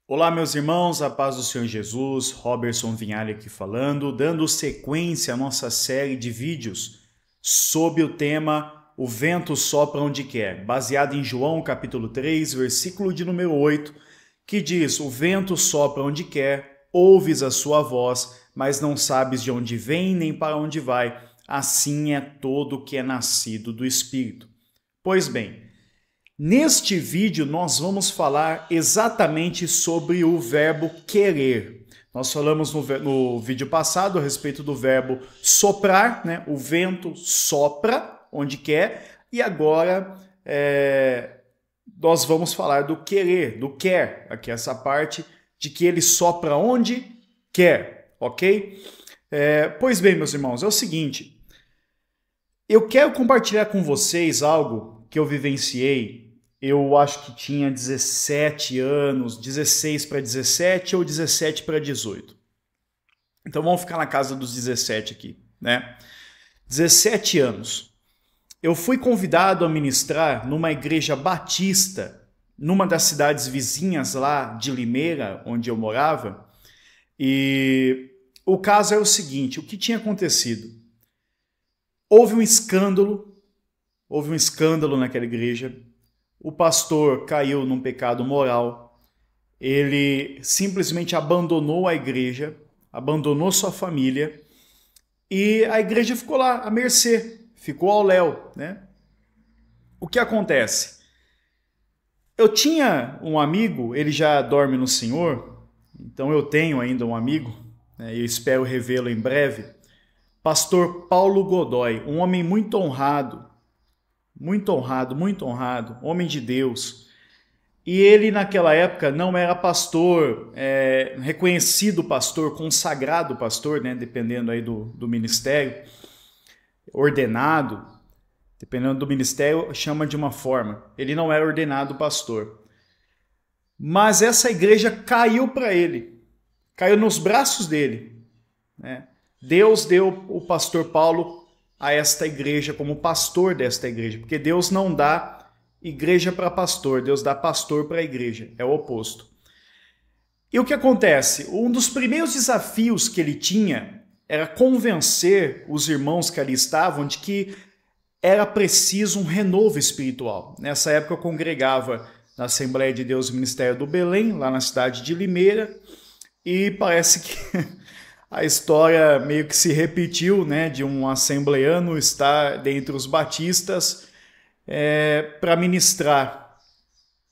Olá, meus irmãos, a paz do Senhor Jesus, Robertson Vinhali aqui falando, dando sequência à nossa série de vídeos sob o tema O Vento Sopra Onde Quer, baseado em João capítulo 3, versículo de número 8, que diz: O vento sopra onde quer, ouves a sua voz, mas não sabes de onde vem nem para onde vai. Assim é todo que é nascido do Espírito. Pois bem, neste vídeo nós vamos falar exatamente sobre o verbo querer. Nós falamos no vídeo passado a respeito do verbo soprar, né? O vento sopra onde quer, e agora nós vamos falar do querer, do quer, aqui essa parte de que ele sopra onde quer, ok? Pois bem, meus irmãos, é o seguinte, eu quero compartilhar com vocês algo que eu vivenciei. Eu acho que tinha 17 anos, 16 para 17 ou 17 para 18. Então vamos ficar na casa dos 17 aqui, né? 17 anos. Eu fui convidado a ministrar numa igreja batista, numa das cidades vizinhas lá de Limeira, onde eu morava. E o caso é o seguinte, o que tinha acontecido? Houve um escândalo naquela igreja. O pastor caiu num pecado moral, ele simplesmente abandonou a igreja, abandonou sua família e a igreja ficou lá à mercê, ficou ao léu, né? O que acontece? Eu tinha um amigo, ele já dorme no Senhor, então eu tenho ainda um amigo, né, e eu espero revê-lo em breve, pastor Paulo Godoy, um homem muito honrado, homem de Deus. E ele naquela época não era pastor, reconhecido pastor, consagrado pastor, né, dependendo aí do ministério, ordenado, dependendo do ministério, chama de uma forma. Ele não era ordenado pastor. Mas essa igreja caiu para ele, caiu nos braços dele, né? Deus deu o pastor Paulo a esta igreja como pastor desta igreja, porque Deus não dá igreja para pastor, Deus dá pastor para a igreja, é o oposto. E o que acontece? Um dos primeiros desafios que ele tinha era convencer os irmãos que ali estavam de que era preciso um renovo espiritual. Nessa época eu congregava na Assembleia de Deus Ministério do Belém, lá na cidade de Limeira, e parece que a história meio que se repetiu, né, de um assembleano estar dentre os batistas para ministrar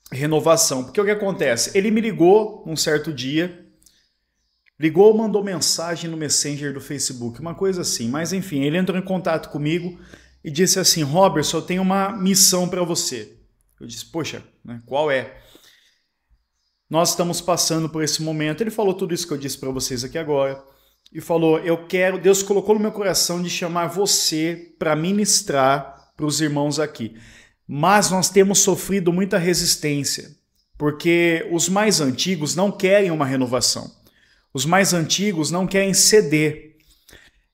renovação. Porque o que acontece? Ele me ligou um certo dia, mandou mensagem no Messenger do Facebook, uma coisa assim. Mas enfim, ele entrou em contato comigo e disse assim: Robertson, eu tenho uma missão para você. Eu disse: poxa, né, qual é? Nós estamos passando por esse momento. Ele falou tudo isso que eu disse para vocês aqui agora. E falou: Deus colocou no meu coração de chamar você para ministrar para os irmãos aqui. Mas nós temos sofrido muita resistência, porque os mais antigos não querem uma renovação. Os mais antigos não querem ceder.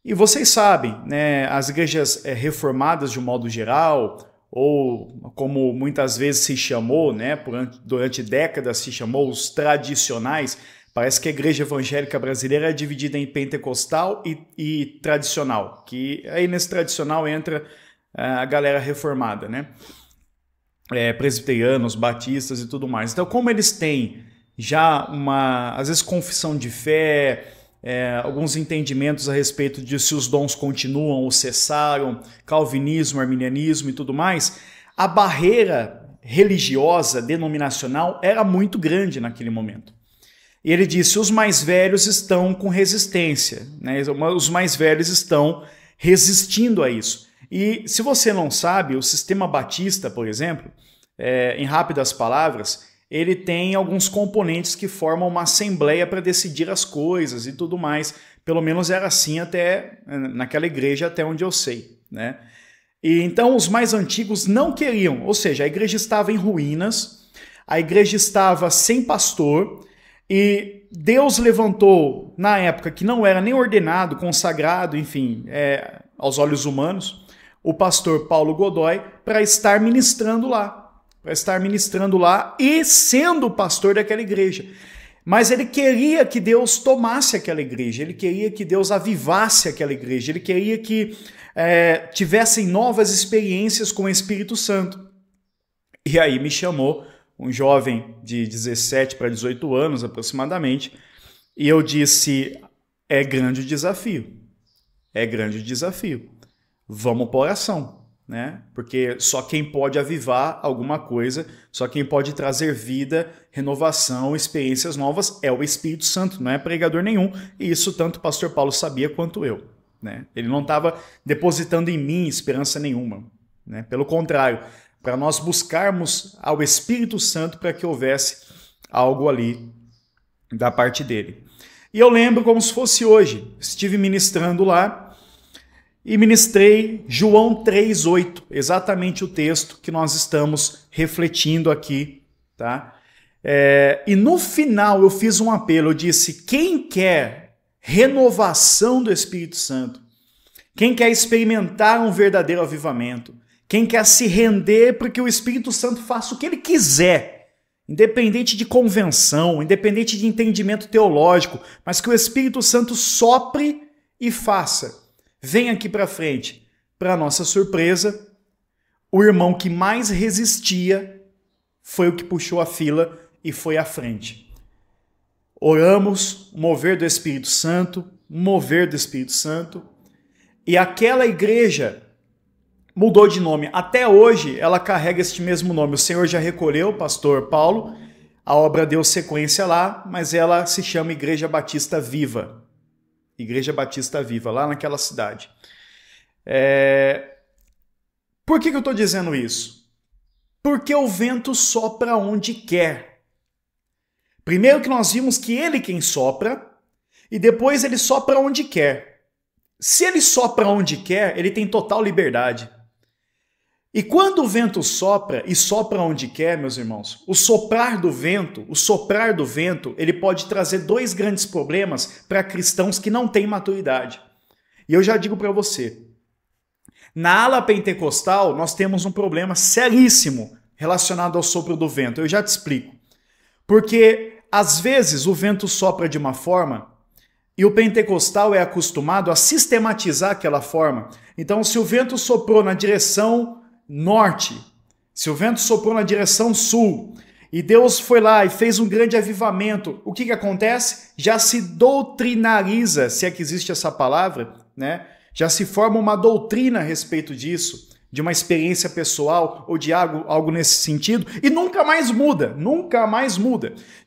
E vocês sabem, né, as igrejas reformadas de um modo geral, ou como muitas vezes se chamou, né, durante décadas se chamou os tradicionais. Parece que a igreja evangélica brasileira é dividida em pentecostal e tradicional, que aí nesse tradicional entra a galera reformada, né? Presbiterianos, batistas e tudo mais. Então, como eles têm já às vezes, confissão de fé, alguns entendimentos a respeito de se os dons continuam ou cessaram, calvinismo, arminianismo e tudo mais, a barreira religiosa, denominacional, era muito grande naquele momento. E ele disse: os mais velhos estão com resistência, né? Os mais velhos estão resistindo a isso. E se você não sabe, o sistema batista, por exemplo, em rápidas palavras, ele tem alguns componentes que formam uma assembleia para decidir as coisas e tudo mais. Pelo menos era assim até naquela igreja, até onde eu sei, né? E então os mais antigos não queriam, ou seja, a igreja estava em ruínas, a igreja estava sem pastor. E Deus levantou, na época que não era nem ordenado, consagrado, enfim, aos olhos humanos, o pastor Paulo Godoy para estar ministrando lá e sendo o pastor daquela igreja. Mas ele queria que Deus tomasse aquela igreja, ele queria que Deus avivasse aquela igreja, ele queria que tivessem novas experiências com o Espírito Santo. E aí me chamou um jovem de 17 para 18 anos aproximadamente, e eu disse, é grande o desafio, vamos para oração, né? Porque só quem pode avivar alguma coisa, só quem pode trazer vida, renovação, experiências novas é o Espírito Santo, não é pregador nenhum, e isso tanto o pastor Paulo sabia quanto eu, né? Ele não estava depositando em mim esperança nenhuma, né? Pelo contrário, para nós buscarmos ao Espírito Santo para que houvesse algo ali da parte dele. E eu lembro como se fosse hoje, estive ministrando lá e ministrei João 3,8, exatamente o texto que nós estamos refletindo aqui, tá? E no final eu fiz um apelo, eu disse, quem quer renovação do Espírito Santo, quem quer experimentar um verdadeiro avivamento, quem quer se render para que o Espírito Santo faça o que ele quiser, independente de convenção, independente de entendimento teológico, mas que o Espírito Santo sopre e faça. Vem aqui para frente. Para nossa surpresa, o irmão que mais resistia foi o que puxou a fila e foi à frente. Oramos, mover do Espírito Santo, e aquela igreja mudou de nome. Até hoje ela carrega este mesmo nome. O Senhor já recolheu o pastor Paulo, a obra deu sequência lá, mas ela se chama Igreja Batista Viva. Igreja Batista Viva, lá naquela cidade. Por que eu estou dizendo isso? Porque o vento sopra onde quer. Primeiro que nós vimos que ele quem sopra, e depois ele sopra onde quer. Se ele sopra onde quer, ele tem total liberdade. E quando o vento sopra, e sopra onde quer, meus irmãos, o soprar do vento, ele pode trazer dois grandes problemas para cristãos que não têm maturidade. E eu já digo para você, na ala pentecostal nós temos um problema seríssimo relacionado ao sopro do vento. Eu já te explico. Porque às vezes o vento sopra de uma forma e o pentecostal é acostumado a sistematizar aquela forma. Então, se o vento soprou na direção norte, se o vento soprou na direção sul, e Deus foi lá e fez um grande avivamento, o que acontece? Já se doutrinariza, se é que existe essa palavra, né? Já se forma uma doutrina a respeito disso, de uma experiência pessoal ou de algo nesse sentido, e nunca mais muda.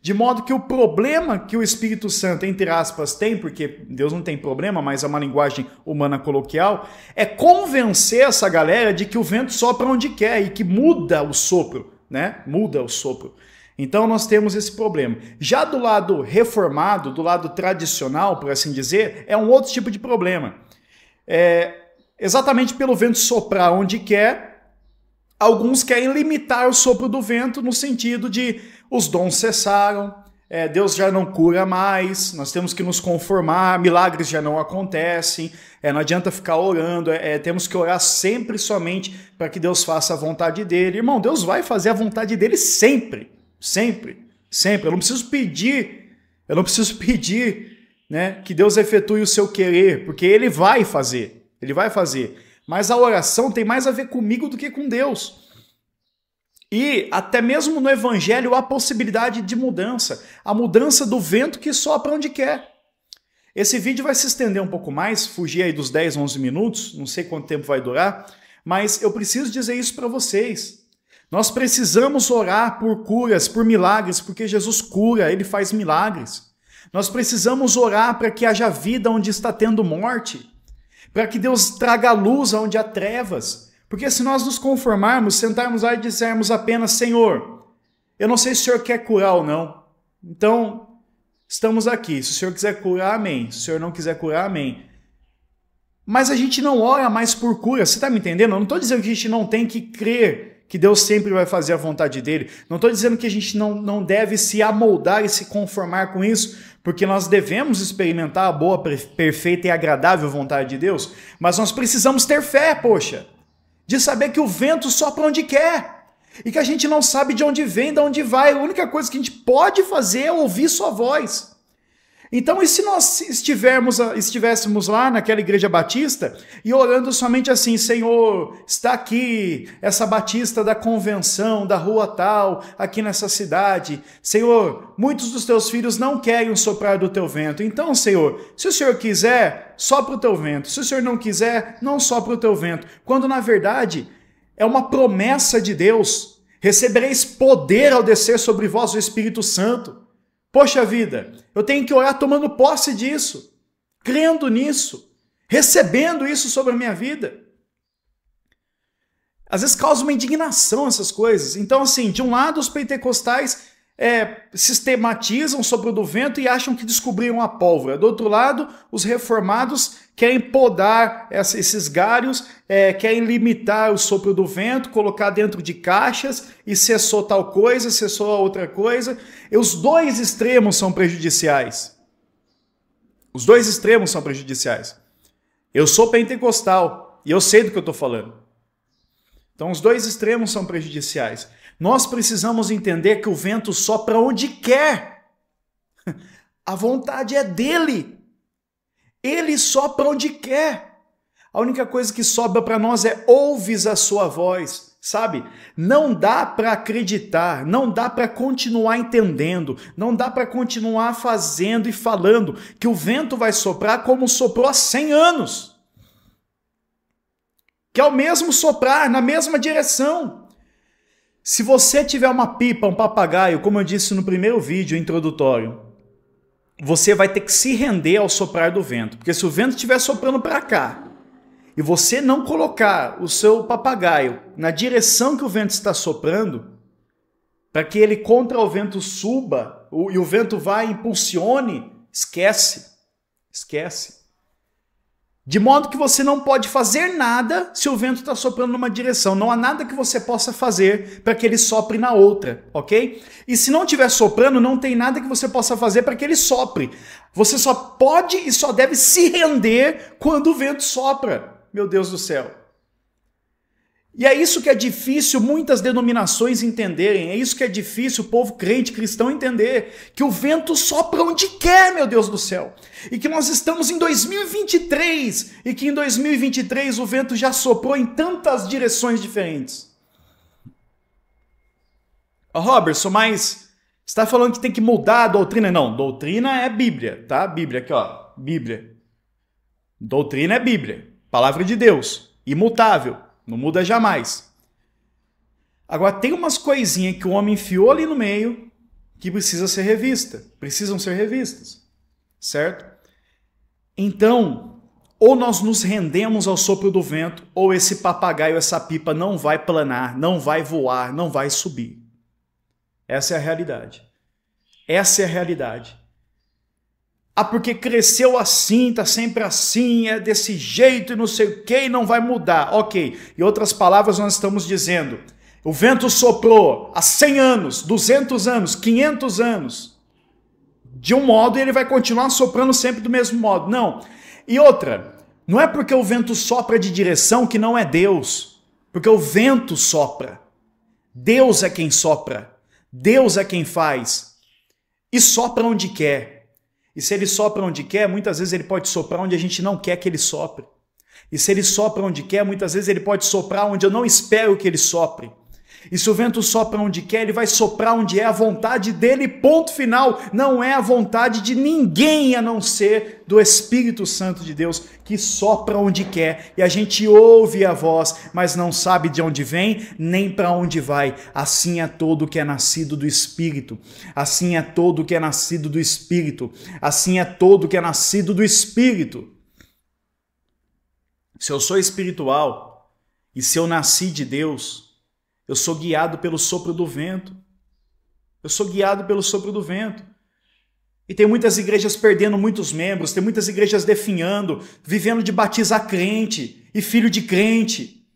De modo que o problema que o Espírito Santo, entre aspas, tem, porque Deus não tem problema, mas é uma linguagem humana coloquial, é convencer essa galera de que o vento sopra onde quer e que muda o sopro, né? Muda o sopro. Então nós temos esse problema. Já do lado reformado, do lado tradicional, por assim dizer, é um outro tipo de problema. Exatamente pelo vento soprar onde quer, alguns querem limitar o sopro do vento no sentido de os dons cessaram, Deus já não cura mais, nós temos que nos conformar, milagres já não acontecem, não adianta ficar orando, temos que orar sempre somente para que Deus faça a vontade dele. Irmão, Deus vai fazer a vontade dele sempre, sempre, sempre. Eu não preciso pedir, né, que Deus efetue o seu querer, porque ele vai fazer. Ele vai fazer. Mas a oração tem mais a ver comigo do que com Deus. E até mesmo no Evangelho há possibilidade de mudança. A mudança do vento que sopra onde quer. Esse vídeo vai se estender um pouco mais, fugir aí dos 10, 11 minutos, não sei quanto tempo vai durar, mas eu preciso dizer isso para vocês. Nós precisamos orar por curas, por milagres, porque Jesus cura, ele faz milagres. Nós precisamos orar para que haja vida onde está tendo morte. Para que Deus traga luz onde há trevas. Porque se nós nos conformarmos, sentarmos lá e dissermos apenas, Senhor, eu não sei se o Senhor quer curar ou não. Então, estamos aqui. Se o Senhor quiser curar, amém. Se o Senhor não quiser curar, amém. Mas a gente não ora mais por cura. Você está me entendendo? Eu não estou dizendo que a gente não tem que crer que Deus sempre vai fazer a vontade dele. Não estou dizendo que a gente não deve se amoldar e se conformar com isso, porque nós devemos experimentar a boa, perfeita e agradável vontade de Deus, mas nós precisamos ter fé, poxa, de saber que o vento sopra onde quer. e que a gente não sabe de onde vem, de onde vai. A única coisa que a gente pode fazer é ouvir sua voz. Então, e se nós estivéssemos lá naquela igreja batista e orando somente assim: Senhor, está aqui essa batista da convenção, da rua tal, aqui nessa cidade. Senhor, muitos dos teus filhos não querem o soprar do teu vento. Então, Senhor, se o Senhor quiser, sopra o teu vento. Se o Senhor não quiser, não sopra o teu vento. Quando, na verdade, é uma promessa de Deus: recebereis poder ao descer sobre vós o Espírito Santo. Poxa vida, eu tenho que orar tomando posse disso, crendo nisso, recebendo isso sobre a minha vida. Às vezes causa uma indignação essas coisas. Então, assim, de um lado os pentecostais sistematizam sobre o do vento e acham que descobriram a pólvora. Do outro lado, os reformados querem podar esses galhos, querem limitar o sopro do vento, colocar dentro de caixas e cessou tal coisa, cessou outra coisa. E os dois extremos são prejudiciais. Os dois extremos são prejudiciais. Eu sou pentecostal e eu sei do que eu estou falando. Então os dois extremos são prejudiciais. Nós precisamos entender que o vento sopra onde quer. A vontade é dele. Ele sopra onde quer. A única coisa que sobra para nós é ouves a sua voz, sabe? Não dá para acreditar, não dá para continuar entendendo, não dá para continuar fazendo e falando que o vento vai soprar como soprou há 100 anos. Que é o mesmo soprar, na mesma direção. Se você tiver uma pipa, um papagaio, como eu disse no primeiro vídeo introdutório, você vai ter que se render ao soprar do vento. Porque se o vento estiver soprando para cá e você não colocar o seu papagaio na direção que o vento está soprando, para que ele contra o vento suba e o vento vá e impulsione, esquece. De modo que você não pode fazer nada se o vento está soprando numa direção. Não há nada que você possa fazer para que ele sopre na outra, ok? E se não estiver soprando, não tem nada que você possa fazer para que ele sopre. Você só pode e só deve se render quando o vento sopra. Meu Deus do céu. E é isso que é difícil muitas denominações entenderem, é isso que é difícil o povo crente cristão entender, que o vento sopra onde quer, meu Deus do céu, e que nós estamos em 2023, e que em 2023 o vento já soprou em tantas direções diferentes. Robertson, mas você está falando que tem que mudar a doutrina? Não, doutrina é Bíblia, tá? Bíblia aqui, ó, Bíblia. Doutrina é Bíblia, palavra de Deus, imutável. Não muda jamais. Agora, tem umas coisinhas que o homem enfiou ali no meio que precisam ser revistas, certo? Então, ou nós nos rendemos ao sopro do vento, ou esse papagaio, essa pipa não vai planar, não vai voar, não vai subir. Essa é a realidade. Essa é a realidade. Ah, porque cresceu assim, tá sempre assim, é desse jeito e não sei o que, e não vai mudar. Ok, em outras palavras nós estamos dizendo, o vento soprou há 100 anos, 200 anos, 500 anos, de um modo e ele vai continuar soprando sempre do mesmo modo. Não. E outra, não é porque o vento sopra de direção que não é Deus, porque o vento sopra. Deus é quem sopra, Deus é quem faz, e sopra onde quer. E se ele sopra onde quer, muitas vezes ele pode soprar onde a gente não quer que ele sopre. E se ele sopra onde quer, muitas vezes ele pode soprar onde eu não espero que ele sopre. E se o vento sopra onde quer, ele vai soprar onde é a vontade dele, ponto final. Não é a vontade de ninguém a não ser do Espírito Santo de Deus, que sopra onde quer. E a gente ouve a voz, mas não sabe de onde vem, nem para onde vai. Assim é todo que é nascido do Espírito. Assim é todo que é nascido do Espírito. Assim é todo que é nascido do Espírito. Se eu sou espiritual, e se eu nasci de Deus, eu sou guiado pelo sopro do vento. Eu sou guiado pelo sopro do vento. E tem muitas igrejas perdendo muitos membros, tem muitas igrejas definhando, vivendo de batizar crente e filho de crente.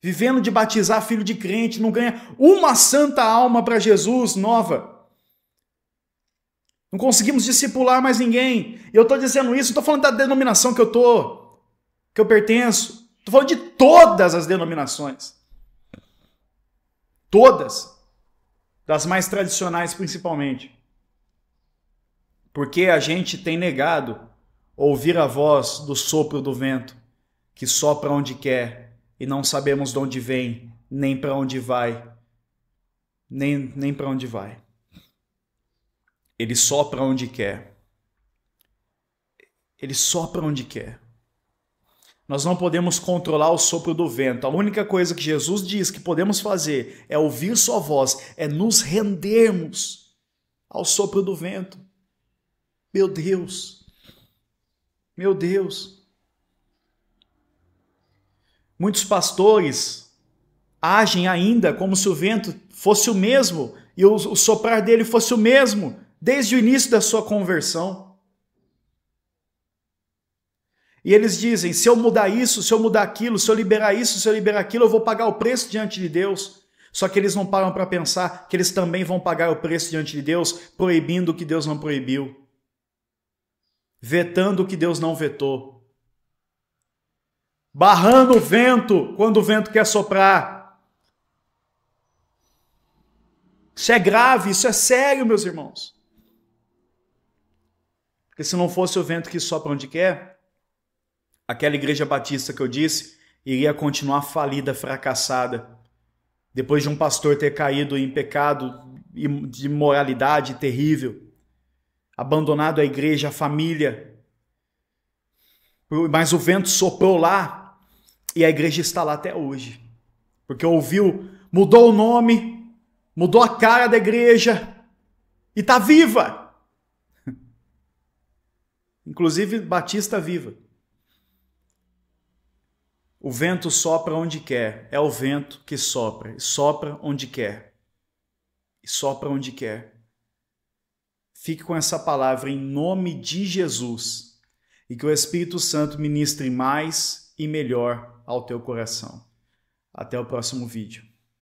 Vivendo de batizar filho de crente, não ganha uma santa alma para Jesus nova. Não conseguimos discipular mais ninguém. E eu estou dizendo isso, não estou falando da denominação que eu pertenço. Estou falando de todas as denominações. Todas, das mais tradicionais principalmente. Porque a gente tem negado ouvir a voz do sopro do vento, que sopra onde quer, e não sabemos de onde vem, nem para onde vai. Nem para onde vai. Ele sopra onde quer. Ele sopra onde quer. Nós não podemos controlar o sopro do vento. A única coisa que Jesus diz que podemos fazer é ouvir sua voz, é nos rendermos ao sopro do vento. Meu Deus. Meu Deus. Muitos pastores agem ainda como se o vento fosse o mesmo e o soprar dele fosse o mesmo desde o início da sua conversão. E eles dizem, se eu mudar isso, se eu mudar aquilo, se eu liberar isso, se eu liberar aquilo, eu vou pagar o preço diante de Deus. Só que eles não param para pensar que eles também vão pagar o preço diante de Deus, proibindo o que Deus não proibiu, vetando o que Deus não vetou, barrando o vento quando o vento quer soprar. Isso é grave, isso é sério, meus irmãos. Porque se não fosse o vento que sopra onde quer, aquela igreja batista que eu disse iria continuar falida, fracassada, depois de um pastor ter caído em pecado de imoralidade terrível, abandonado a igreja, a família. Mas o vento soprou lá e a igreja está lá até hoje. Porque ouviu, mudou o nome, mudou a cara da igreja e está viva. Inclusive Batista Viva. O vento sopra onde quer, é o vento que sopra, e sopra onde quer, e sopra onde quer. Fique com essa palavra em nome de Jesus, e que o Espírito Santo ministre mais e melhor ao teu coração. Até o próximo vídeo.